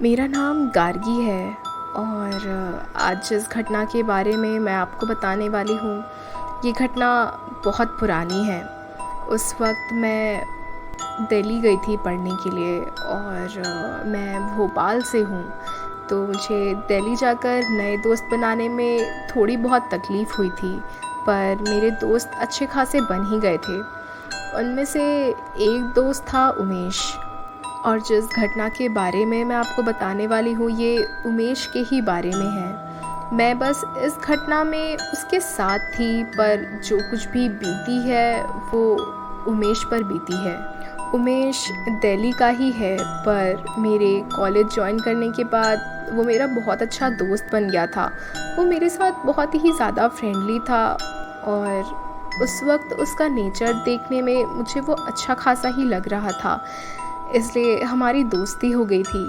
मेरा नाम गार्गी है और आज जिस घटना के बारे में मैं आपको बताने वाली हूँ, ये घटना बहुत पुरानी है। उस वक्त मैं दिल्ली गई थी पढ़ने के लिए और मैं भोपाल से हूँ, तो मुझे दिल्ली जाकर नए दोस्त बनाने में थोड़ी बहुत तकलीफ़ हुई थी, पर मेरे दोस्त अच्छे खासे बन ही गए थे। उनमें से एक दोस्त था उमेश, और जिस घटना के बारे में मैं आपको बताने वाली हूँ ये उमेश के ही बारे में है। मैं बस इस घटना में उसके साथ थी, पर जो कुछ भी बीती है वो उमेश पर बीती है। उमेश दिल्ली का ही है, पर मेरे कॉलेज ज्वाइन करने के बाद वो मेरा बहुत अच्छा दोस्त बन गया था। वो मेरे साथ बहुत ही ज़्यादा फ्रेंडली था और उस वक्त उसका नेचर देखने में मुझे वो अच्छा खासा ही लग रहा था, इसलिए हमारी दोस्ती हो गई थी।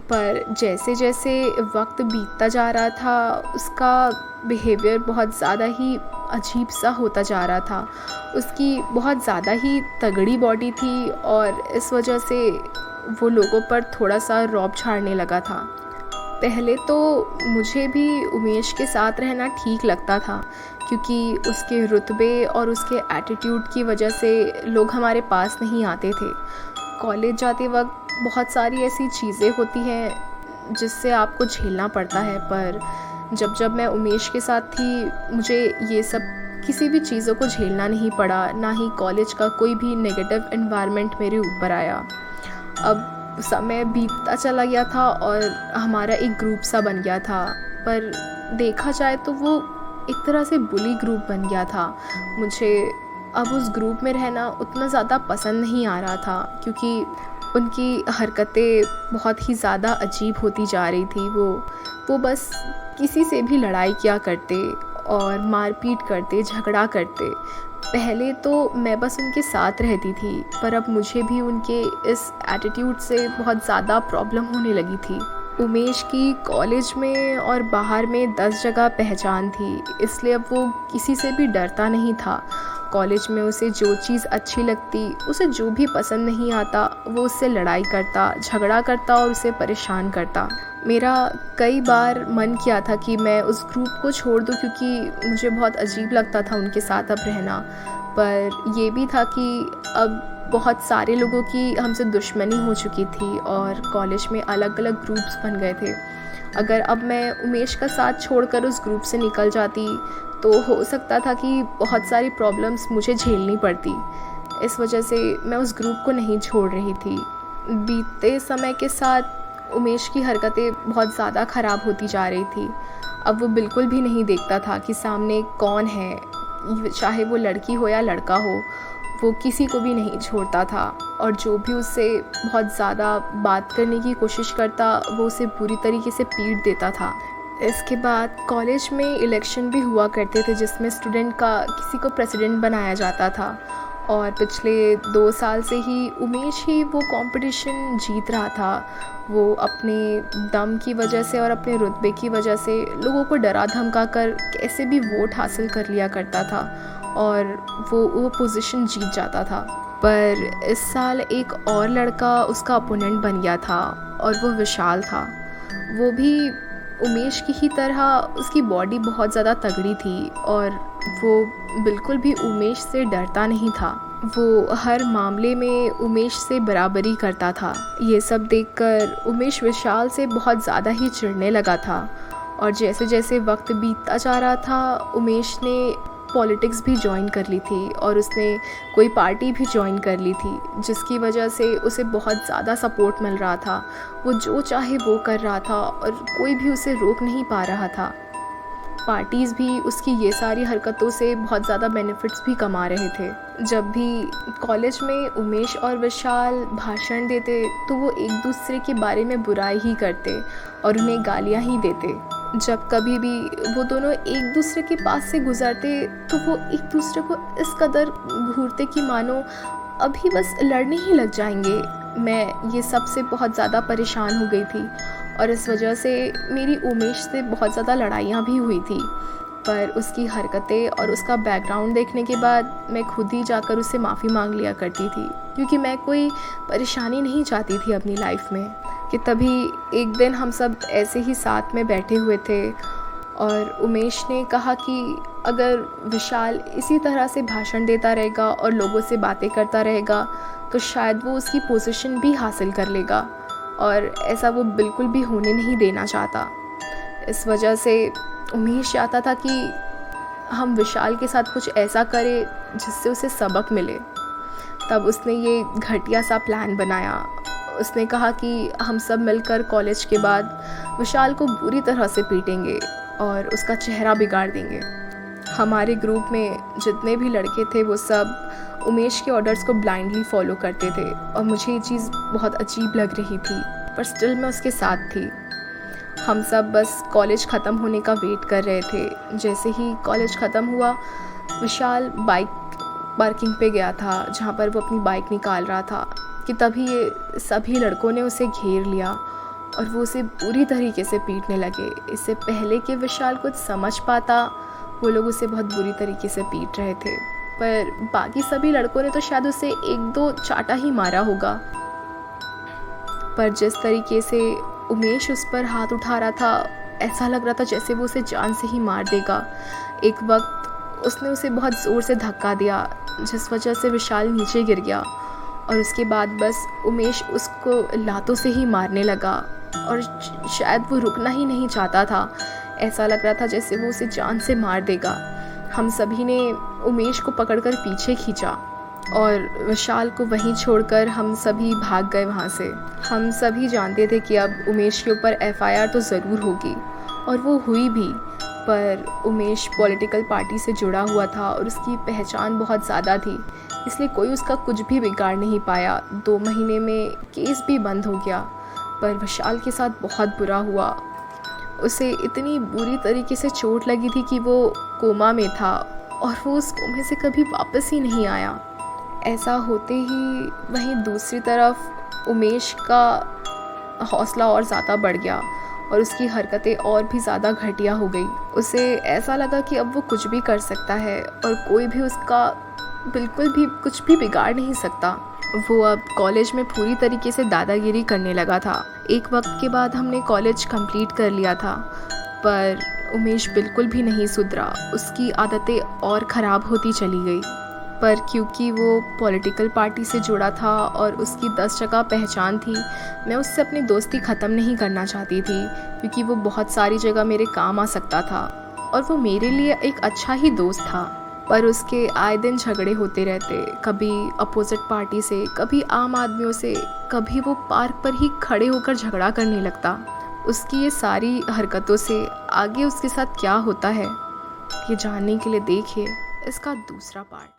पर जैसे जैसे वक्त बीतता जा रहा था, उसका बिहेवियर बहुत ज़्यादा ही अजीब सा होता जा रहा था। उसकी बहुत ज़्यादा ही तगड़ी बॉडी थी और इस वजह से वो लोगों पर थोड़ा सा रौब झाड़ने लगा था। पहले तो मुझे भी उमेश के साथ रहना ठीक लगता था, क्योंकि उसके रुतबे और उसके एटीट्यूड की वजह से लोग हमारे पास नहीं आते थे। कॉलेज जाते वक्त बहुत सारी ऐसी चीज़ें होती हैं जिससे आपको झेलना पड़ता है, पर जब मैं उमेश के साथ थी मुझे ये सब किसी भी चीज़ों को झेलना नहीं पड़ा, ना ही कॉलेज का कोई भी नेगेटिव एनवायरनमेंट मेरे ऊपर आया। अब समय बीतता चला गया था और हमारा एक ग्रुप सा बन गया था, पर देखा जाए तो वो एक तरह से बुली ग्रुप बन गया था। मुझे अब उस ग्रुप में रहना उतना ज़्यादा पसंद नहीं आ रहा था, क्योंकि उनकी हरकतें बहुत ही ज़्यादा अजीब होती जा रही थी। वो बस किसी से भी लड़ाई किया करते और मारपीट करते, झगड़ा करते। पहले तो मैं बस उनके साथ रहती थी, पर अब मुझे भी उनके इस एटीट्यूड से बहुत ज़्यादा प्रॉब्लम होने लगी थी। उमेश की कॉलेज में और बाहर में 10 जगह पहचान थी, इसलिए अब वो किसी से भी डरता नहीं था। कॉलेज में उसे जो चीज़ अच्छी लगती, उसे जो भी पसंद नहीं आता, वो उससे लड़ाई करता, झगड़ा करता और उसे परेशान करता। मेरा कई बार मन किया था कि मैं उस ग्रुप को छोड़ दूँ, क्योंकि मुझे बहुत अजीब लगता था उनके साथ अब रहना। पर ये भी था कि अब बहुत सारे लोगों की हमसे दुश्मनी हो चुकी थी और कॉलेज में अलग अलग ग्रुप्स बन गए थे। अगर अब मैं उमेश का साथ छोड़कर उस ग्रुप से निकल जाती तो हो सकता था कि बहुत सारी प्रॉब्लम्स मुझे झेलनी पड़ती। इस वजह से मैं उस ग्रुप को नहीं छोड़ रही थी। बीतते समय के साथ उमेश की हरकतें बहुत ज़्यादा ख़राब होती जा रही थी। अब वो बिल्कुल भी नहीं देखता था कि सामने कौन है, चाहे वो लड़की हो या लड़का हो, वो किसी को भी नहीं छोड़ता था। और जो भी उससे बहुत ज़्यादा बात करने की कोशिश करता, वो उसे बुरी तरीके से पीट देता था। इसके बाद कॉलेज में इलेक्शन भी हुआ करते थे, जिसमें स्टूडेंट का किसी को प्रेसिडेंट बनाया जाता था, और पिछले 2 साल से ही उमेश ही वो कंपटीशन जीत रहा था। वो अपने दम की वजह से और अपने रुतबे की वजह से लोगों को डरा धमका कर कैसे भी वोट हासिल कर लिया करता था और वो पोजीशन जीत जाता था। पर इस साल एक और लड़का उसका अपोनेंट बन गया था और वो विशाल था। वो भी उमेश की ही तरह, उसकी बॉडी बहुत ज़्यादा तगड़ी थी और वो बिल्कुल भी उमेश से डरता नहीं था। वो हर मामले में उमेश से बराबरी करता था। ये सब देखकर उमेश विशाल से बहुत ज़्यादा ही चिढ़ने लगा था, और जैसे जैसे वक्त बीतता जा रहा था उमेश ने पॉलिटिक्स भी ज्वाइन कर ली थी और उसने कोई पार्टी भी ज्वाइन कर ली थी, जिसकी वजह से उसे बहुत ज़्यादा सपोर्ट मिल रहा था। वो जो चाहे वो कर रहा था और कोई भी उसे रोक नहीं पा रहा था। पार्टीज़ भी उसकी ये सारी हरकतों से बहुत ज़्यादा बेनिफिट्स भी कमा रहे थे। जब भी कॉलेज में उमेश और विशाल भाषण देते तो वो एक दूसरे के बारे में बुराई ही करते और उन्हें गालियाँ ही देते। जब कभी भी वो दोनों एक दूसरे के पास से गुजरते तो वो एक दूसरे को इस कदर घूरते कि मानो अभी बस लड़ने ही लग जाएंगे। मैं ये सब से बहुत ज़्यादा परेशान हो गई थी और इस वजह से मेरी उमेश से बहुत ज़्यादा लड़ाइयाँ भी हुई थी। पर उसकी हरकतें और उसका बैकग्राउंड देखने के बाद मैं खुद ही जाकर उससे माफ़ी मांग लिया करती थी, क्योंकि मैं कोई परेशानी नहीं चाहती थी अपनी लाइफ में। कि तभी एक दिन हम सब ऐसे ही साथ में बैठे हुए थे और उमेश ने कहा कि अगर विशाल इसी तरह से भाषण देता रहेगा और लोगों से बातें करता रहेगा तो शायद वो उसकी पोजीशन भी हासिल कर लेगा, और ऐसा वो बिल्कुल भी होने नहीं देना चाहता। इस वजह से उमेश चाहता था कि हम विशाल के साथ कुछ ऐसा करें जिससे उसे सबक मिले। तब उसने ये घटिया सा प्लान बनाया। उसने कहा कि हम सब मिलकर कॉलेज के बाद विशाल को बुरी तरह से पीटेंगे और उसका चेहरा बिगाड़ देंगे। हमारे ग्रुप में जितने भी लड़के थे वो सब उमेश के ऑर्डर्स को ब्लाइंडली फॉलो करते थे और मुझे ये चीज़ बहुत अजीब लग रही थी, पर स्टिल मैं उसके साथ थी। हम सब बस कॉलेज ख़त्म होने का वेट कर रहे थे। जैसे ही कॉलेज ख़त्म हुआ, विशाल बाइक पार्किंग पे गया था जहाँ पर वो अपनी बाइक निकाल रहा था कि तभी ये सभी लड़कों ने उसे घेर लिया और वो उसे बुरी तरीके से पीटने लगे। इससे पहले कि विशाल कुछ समझ पाता, वो लोग उसे बहुत बुरी तरीके से पीट रहे थे, पर बाकी सभी लड़कों ने तो शायद उसे एक दो चाटा ही मारा होगा। पर जिस तरीके से उमेश उस पर हाथ उठा रहा था, ऐसा लग रहा था जैसे वो उसे जान से ही मार देगा। एक वक्त उसने उसे बहुत ज़ोर से धक्का दिया जिस वजह से विशाल नीचे गिर गया, और उसके बाद बस उमेश उसको लातों से ही मारने लगा और शायद वो रुकना ही नहीं चाहता था। ऐसा लग रहा था जैसे वो उसे जान से मार देगा। हम सभी ने उमेश को पकड़कर पीछे खींचा और विशाल को वहीं छोड़कर हम सभी भाग गए वहाँ से। हम सभी जानते थे कि अब उमेश के ऊपर एफआईआर तो ज़रूर होगी, और वो हुई भी। पर उमेश पॉलिटिकल पार्टी से जुड़ा हुआ था और उसकी पहचान बहुत ज़्यादा थी, इसलिए कोई उसका कुछ भी बिगाड़ नहीं पाया। 2 महीने में केस भी बंद हो गया। पर विशाल के साथ बहुत बुरा हुआ। उसे इतनी बुरी तरीके से चोट लगी थी कि वो कोमा में था और वो उस कोमे से कभी वापस ही नहीं आया। ऐसा होते ही वहीं दूसरी तरफ उमेश का हौसला और ज़्यादा बढ़ गया और उसकी हरकतें और भी ज़्यादा घटिया हो गई। उसे ऐसा लगा कि अब वो कुछ भी कर सकता है और कोई भी उसका बिल्कुल भी कुछ भी बिगाड़ नहीं सकता। वो अब कॉलेज में पूरी तरीके से दादागिरी करने लगा था। एक वक्त के बाद हमने कॉलेज कंप्लीट कर लिया था, पर उमेश बिल्कुल भी नहीं सुधरा। उसकी आदतें और ख़राब होती चली गई। पर क्योंकि वो पॉलिटिकल पार्टी से जुड़ा था और उसकी 10 जगह पहचान थी, मैं उससे अपनी दोस्ती ख़त्म नहीं करना चाहती थी, क्योंकि वो बहुत सारी जगह मेरे काम आ सकता था और वो मेरे लिए एक अच्छा ही दोस्त था। पर उसके आए दिन झगड़े होते रहते, कभी अपोजिट पार्टी से, कभी आम आदमियों से, कभी वो पार्क पर ही खड़े होकर झगड़ा करने लगता। उसकी ये सारी हरकतों से आगे उसके साथ क्या होता है, ये जानने के लिए देखिए इसका दूसरा पार्ट।